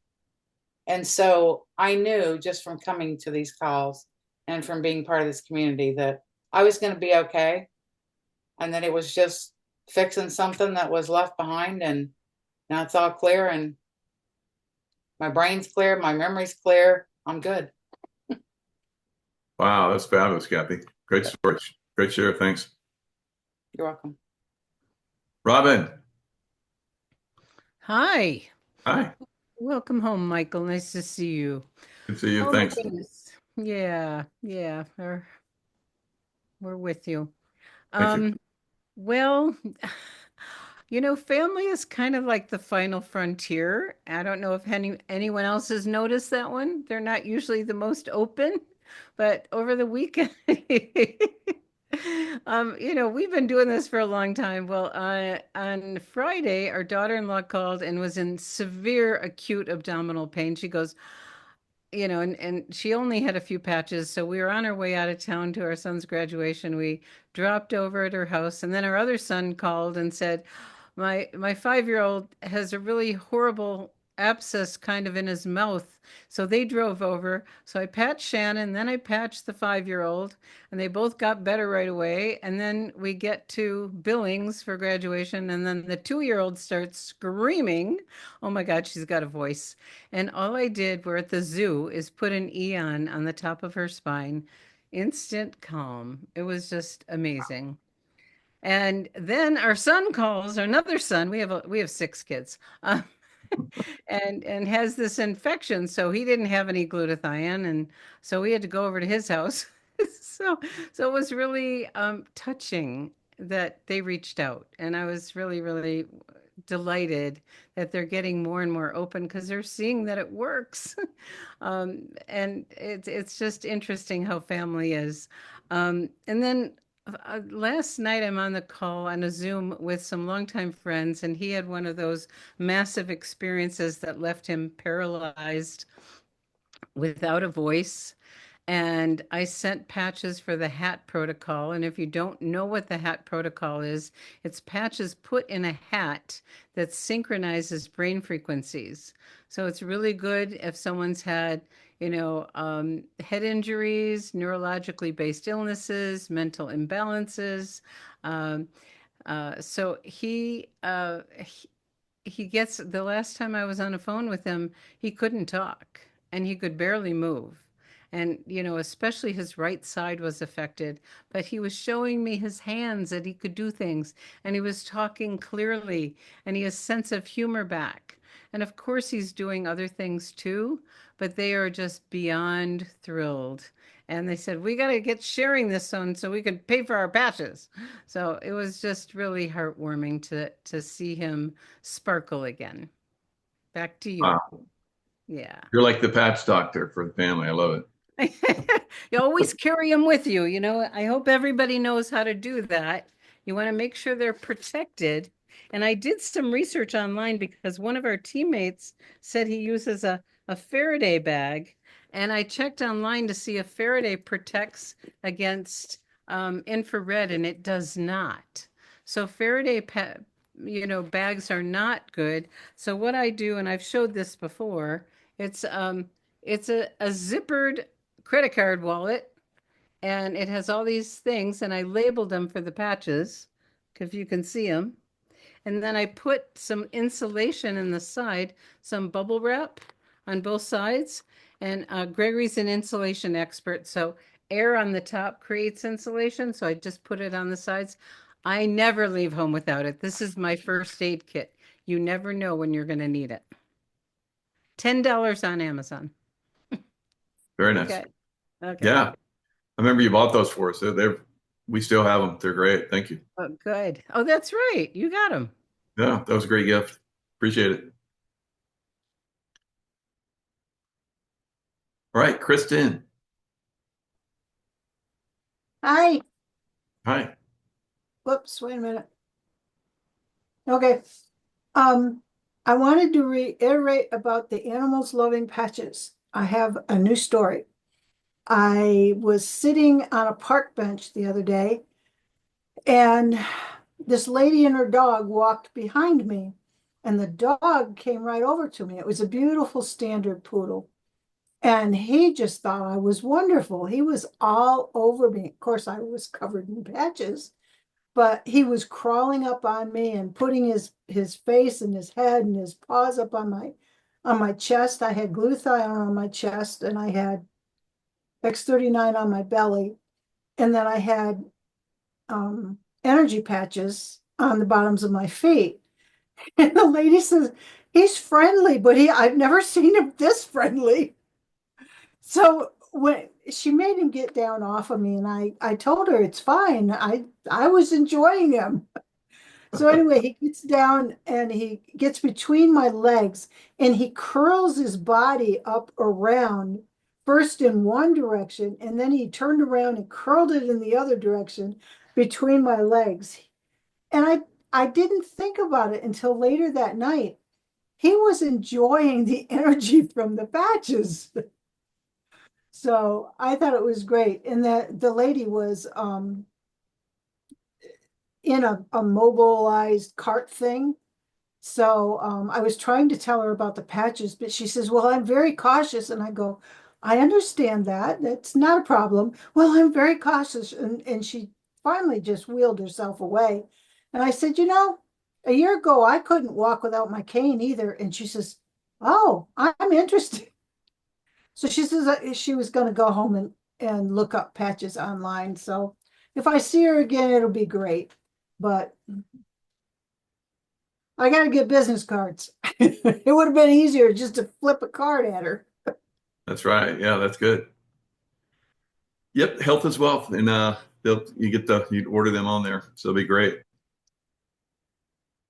And so I knew just from coming to these calls and from being part of this community that I was going to be okay. And that it was just fixing something that was left behind. And now it's all clear and my brain's clear, my memory's clear. I'm good. Wow, that's fabulous, Kathy. Great story. Great share. Thanks. You're welcome. Robin. Hi. Hi. Welcome home, Michael. Nice to see you. Good to see you. Oh, Thanks. my goodness. Yeah, we're with you. Thank you. Well, family is kind of like the final frontier. I don't know if anyone else has noticed that one. They're not usually the most open, but over the weekend, we've been doing this for a long time. Well, on Friday, our daughter-in-law called and was in severe acute abdominal pain. She goes, you know, and she only had a few patches. So we were on our way out of town to our son's graduation. We dropped over at her house, and then our other son called and said, my 5-year-old has a really horrible abscess kind of in his mouth. So they drove over. So I patched Shannon, then I patched the 5-year-old, and they both got better right away. And then we get to Billings for graduation, and then the 2-year-old starts screaming. Oh my God, she's got a voice. And all I did, we're at the zoo, is put an Eon on the top of her spine. Instant calm. It was just amazing. And then our son calls, another son. We have 6 kids, and has this infection. So he didn't have any glutathione, and so we had to go over to his house. So it was really touching that they reached out, and I was really, really delighted that they're getting more and more open because they're seeing that it works. And it's just interesting how family is. And then last night I'm on the call on a Zoom with some longtime friends, and he had one of those massive experiences that left him paralyzed without a voice. And I sent patches for the HAT protocol. And if you don't know what the HAT protocol is, it's patches put in a hat that synchronizes brain frequencies. So it's really good if someone's had, head injuries, neurologically based illnesses, mental imbalances. So he gets, the last time I was on the phone with him, he couldn't talk and he could barely move. And, especially his right side was affected, but he was showing me his hands that he could do things, and he was talking clearly, and he has sense of humor back. And of course, he's doing other things too, but they are just beyond thrilled. And they said, we got to get sharing this on so we can pay for our patches. So it was just really heartwarming to see him sparkle again. Back to you. Wow. Yeah. You're like the patch doctor for the family. I love it. You always carry them with you. I hope everybody knows how to do that. You want to make sure they're protected. And I did some research online because one of our teammates said he uses a Faraday bag. And I checked online to see if Faraday protects against infrared, and it does not. So Faraday bags are not good. So what I do, and I've showed this before, it's a zippered credit card wallet, and it has all these things, and I labeled them for the patches if you can see them. And then I put some insulation in the side, some bubble wrap on both sides. And Gregory's an insulation expert, so air on the top creates insulation, so I just put it on the sides. I never leave home without it. This is my first aid kit. You never know when you're going to need it. $10 on Amazon. Very nice. Okay. Yeah. I remember you bought those for us. We still have them. They're great. Thank you. Oh, good. Oh, that's right. You got them. Yeah, that was a great gift. Appreciate it. All right, Kristen. Hi. Hi. Whoops, wait a minute. Okay. I wanted to reiterate about the animals loving patches. I have a new story. I was sitting on a park bench the other day, and this lady and her dog walked behind me, and the dog came right over to me. It was a beautiful standard poodle. And he just thought I was wonderful. He was all over me. Of course, I was covered in patches, but he was crawling up on me and putting his face and his head and his paws up on my chest. I had glutathione on my chest, and I had X39 on my belly. And then I had energy patches on the bottoms of my feet. And the lady says, he's friendly, but I've never seen him this friendly. So when she made him get down off of me, and I told her it's fine. I was enjoying him. So anyway, he gets down and he gets between my legs and he curls his body up around, first in one direction, and then he turned around and curled it in the other direction between my legs. And I didn't think about it until later that night. He was enjoying the energy from the patches. So I thought it was great. And that the lady was in a mobilized cart thing. So I was trying to tell her about the patches, but she says, well, I'm very cautious. And I go, I understand that. That's not a problem. Well, I'm very cautious. And she finally just wheeled herself away. And I said, you know, a year ago, I couldn't walk without my cane either. And she says, oh, I'm interested. So she says she was going to go home and look up patches online. So if I see her again, it'll be great. But I got to get business cards. It would have been easier just to flip a card at her. That's right. Yeah, that's good. Yep, health is wealth, and you order them on there, so it'll be great.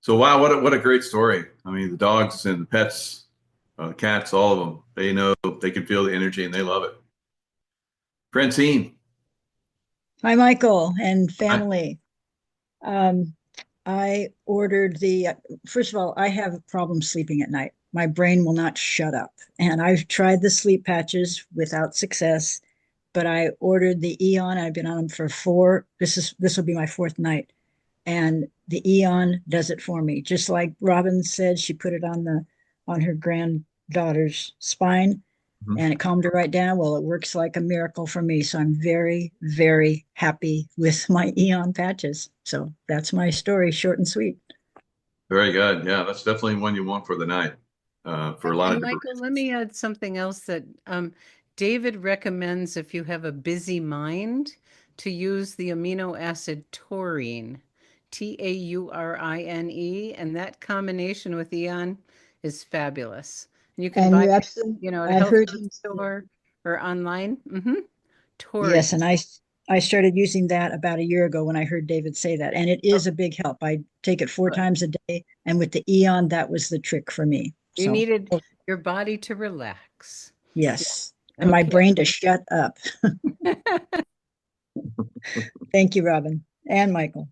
So wow, what a great story. I mean, the dogs and the pets, cats, all of them, they know, they can feel the energy and they love it. Francine. Hi, Michael and Hi. family. I ordered first of all, I have a problem sleeping at night. My brain will not shut up. And I've tried the sleep patches without success, but I ordered the Eon. I've been on them for this will be my fourth night. And the Eon does it for me. Just like Robin said, she put it on her granddaughter's spine. And it calmed her right down. Well, it works like a miracle for me. So I'm very, very happy with my Eon patches. So that's my story, short and sweet. Very good. Yeah, that's definitely one you want for the night, for a lot of different Michael, reasons. let me add something else that David recommends if you have a busy mind to use the amino acid taurine, Taurine, and that combination with Eon is fabulous. And you can buy it, at a I've health heard food store or online. Taurine. Yes, and I started using that about a year ago when I heard David say that, and it is a big help. I take it 4 times a day, and with the Eon, that was the trick for me. You needed your body to relax. Yes, and my brain to shut up. Thank you, Robin and Michael.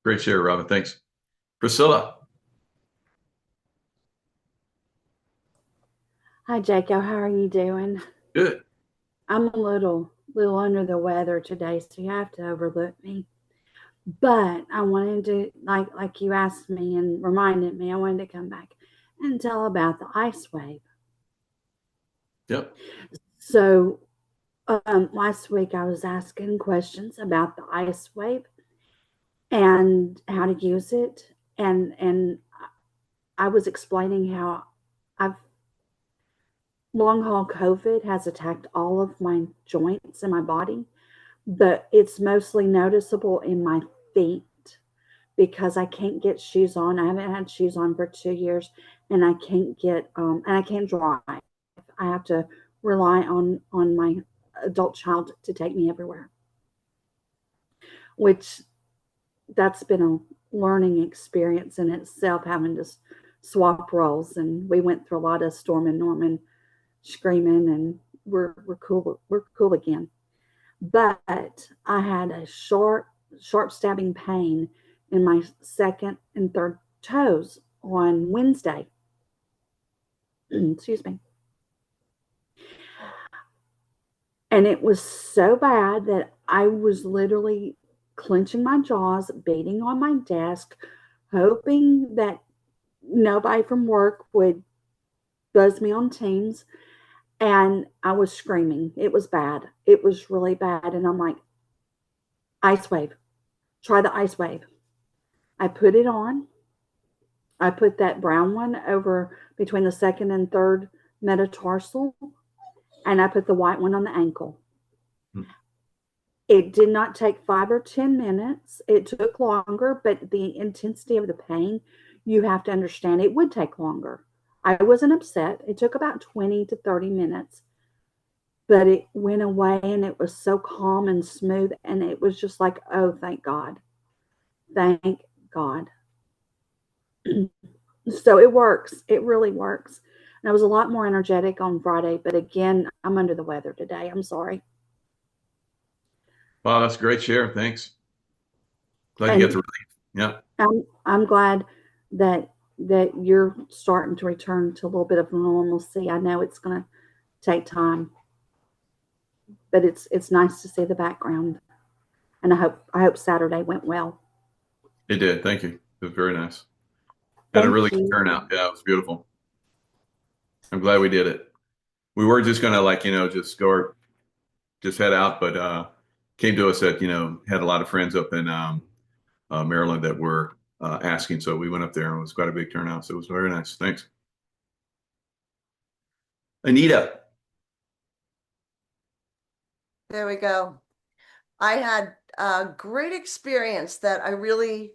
Great share, Robin. Thanks. Priscilla. Hi, Jaco. How are you doing? Good. I'm a little under the weather today, so you have to overlook me. But I wanted to, like you asked me and reminded me, I wanted to come back and tell about the ice wave. Yep. So last week I was asking questions about the ice wave and how to use it, and I was explaining how long haul COVID has attacked all of my joints in my body, but it's mostly noticeable in my feet because I can't get shoes on. I haven't had shoes on for 2 years, and I can't get and I can't drive. I have to rely on my adult child to take me everywhere, which that's been a learning experience in itself, having to swap roles. And we went through a lot of Storm and Norman screaming, and we're cool again. But I had a sharp stabbing pain in my second and third toes on Wednesday. Excuse me. And it was so bad that I was literally clenching my jaws, beating on my desk, hoping that nobody from work would buzz me on Teams. And I was screaming. It was bad. It was really bad. And I'm like, ice wave. Try the ice wave. I put it on. I put that brown one over between the second and third metatarsal, and I put the white one on the ankle. It did not take 5 or 10 minutes. It took longer, but the intensity of the pain, you have to understand, it would take longer. I wasn't upset. It took about 20 to 30 minutes, but it went away, and it was so calm and smooth, and it was just like, oh, thank God. Thank God. So it works. It really works. And I was a lot more energetic on Friday, but again, I'm under the weather today. I'm sorry. Wow, that's a great share. Thanks. Glad you get the relief. Yeah. I'm glad that you're starting to return to a little bit of normalcy. I know it's going to take time. but it's nice to see the background. And I hope Saturday went well. It did. Thank you. It was very nice. Had a really good turnout. Yeah, it was beautiful. I'm glad we did it. We were just gonna just head out, but came to us that had a lot of friends up in Maryland that were asking, so we went up there and it was quite a big turnout. So it was very nice. Thanks, Anita. There we go. I had a great experience that I really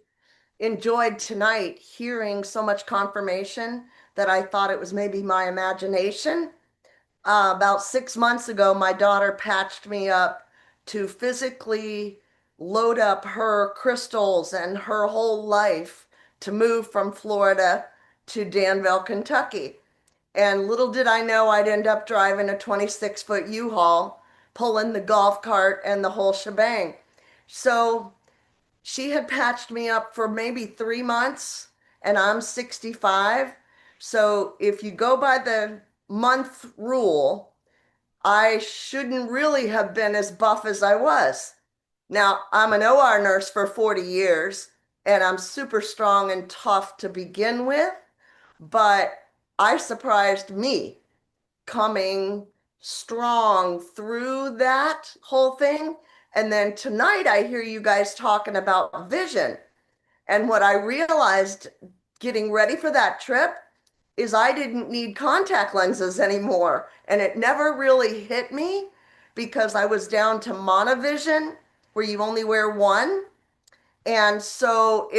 enjoyed tonight, hearing so much confirmation that I thought it was maybe my imagination. About 6 months ago, my daughter patched me up to physically load up her crystals and her whole life to move from Florida to Danville, Kentucky. And little did I know I'd end up driving a 26-foot U-Haul, pulling the golf cart and the whole shebang. So she had patched me up for maybe 3 months, and I'm 65. So if you go by the month rule, I shouldn't really have been as buff as I was. Now, I'm an OR nurse for 40 years, and I'm super strong and tough to begin with, but I surprised me coming strong through that whole thing. And then tonight I hear you guys talking about vision. And what I realized getting ready for that trip is I didn't need contact lenses anymore. And it never really hit me because I was down to monovision, where you only wear one. And so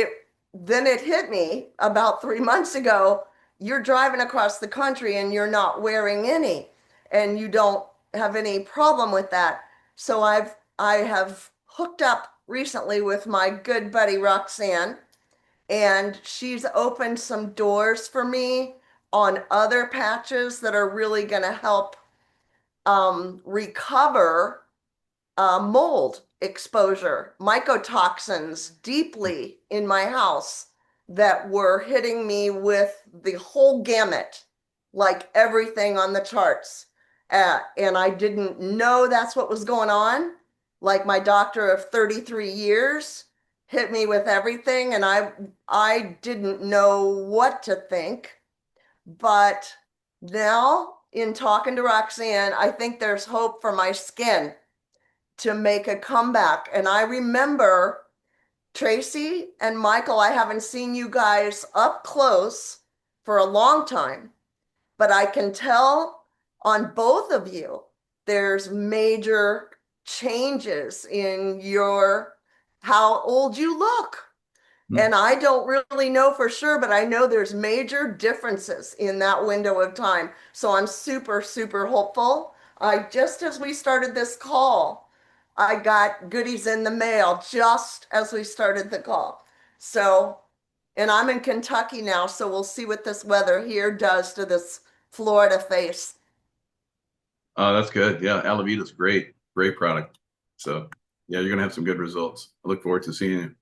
then it hit me about 3 months ago. You're driving across the country and you're not wearing any, and you don't have any problem with that. So I have hooked up recently with my good buddy Roxanne, and she's opened some doors for me on other patches that are really going to help recover mold exposure, mycotoxins deeply in my house that were hitting me with the whole gamut, like everything on the charts. And I didn't know that's what was going on. Like my doctor of 33 years hit me with everything, and I didn't know what to think. But now, in talking to Roxanne, I think there's hope for my skin to make a comeback. And I remember Tracy and Michael, I haven't seen you guys up close for a long time, but I can tell on both of you, there's major changes in how old you look. And I don't really know for sure, but I know there's major differences in that window of time. So I'm super, super hopeful. Just as we started this call, I got goodies in the mail just as we started the call. So, and I'm in Kentucky now, so we'll see what this weather here does to this Florida face. Oh, that's good. Yeah, Alavita's great. Great product. So, yeah, you're going to have some good results. I look forward to seeing you.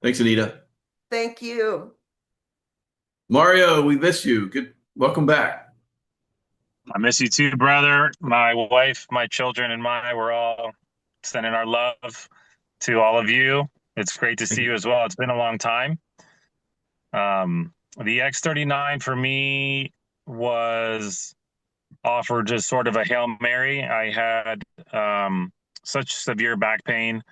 Thanks, Anita. Thank you. Mario, we miss you. Good. Welcome back. I miss you too, brother. My wife, my children, and we're all sending our love to all of you. It's great to see you as well. It's been a long time. The X39 for me was offered just sort of a Hail Mary. I had such severe back pain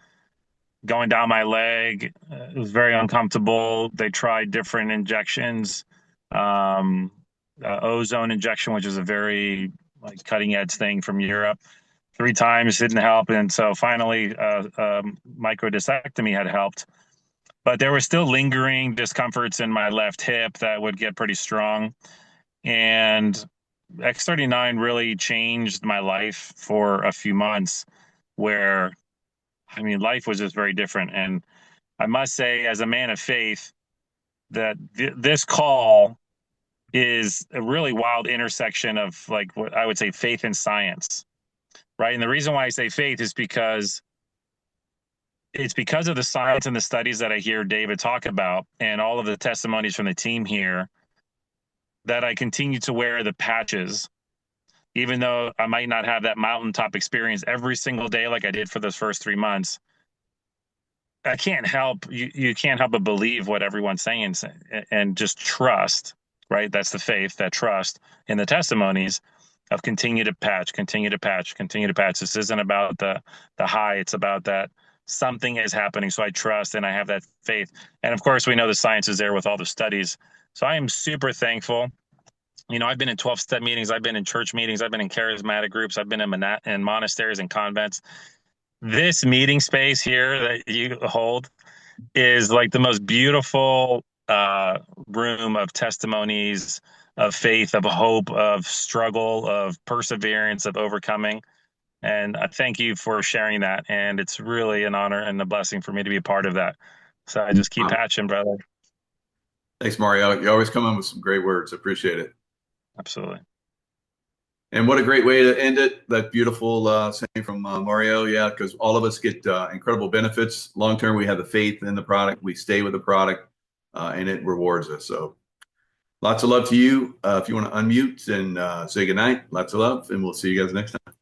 going down my leg. It was very uncomfortable. They tried different injections, ozone injection, which is a very cutting edge thing from Europe. 3 times didn't help, and so finally microdiscectomy had helped. But there were still lingering discomforts in my left hip that would get pretty strong. And X39 really changed my life for a few months, where life was just very different. And I must say, as a man of faith, that this call is a really wild intersection of what I would say faith and science, right? And the reason why I say faith is because it's because of the science and the studies that I hear David talk about and all of the testimonies from the team here that I continue to wear the patches even though I might not have that mountaintop experience every single day like I did for those first 3 months, I can't help you can't help but believe what everyone's saying and just trust, right? That's the faith, that trust in the testimonies of continue to patch, continue to patch, continue to patch. This isn't about the high, it's about that something is happening. So I trust and I have that faith. And of course, we know the science is there with all the studies. So I am super thankful. You know, I've been in 12-step meetings, I've been in church meetings, I've been in charismatic groups, I've been in monasteries and convents. This meeting space here that you hold is like the most beautiful room of testimonies, of faith, of hope, of struggle, of perseverance, of overcoming. And I thank you for sharing that. And it's really an honor and a blessing for me to be a part of that. So I just keep patching, brother. Thanks, Mario. You always come in with some great words. Appreciate it. Absolutely. And what a great way to end it. That beautiful saying from Mario. Yeah, because all of us get incredible benefits. Long term, we have the faith in the product. We stay with the product, and it rewards us. So lots of love to you. If you want to unmute and say goodnight, lots of love, and we'll see you guys next time.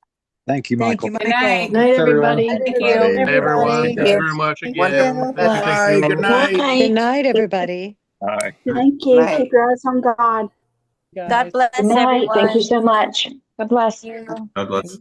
Thank you, Michael. Good night. Good night, everybody. Thank you. Hey, everyone. Thank you very much again. Bye. Good night. Good night, everybody. Bye. Thank you. Night. Keep your eyes on God. Guys. God bless Good night. Thank you everyone. so much. God bless. God bless.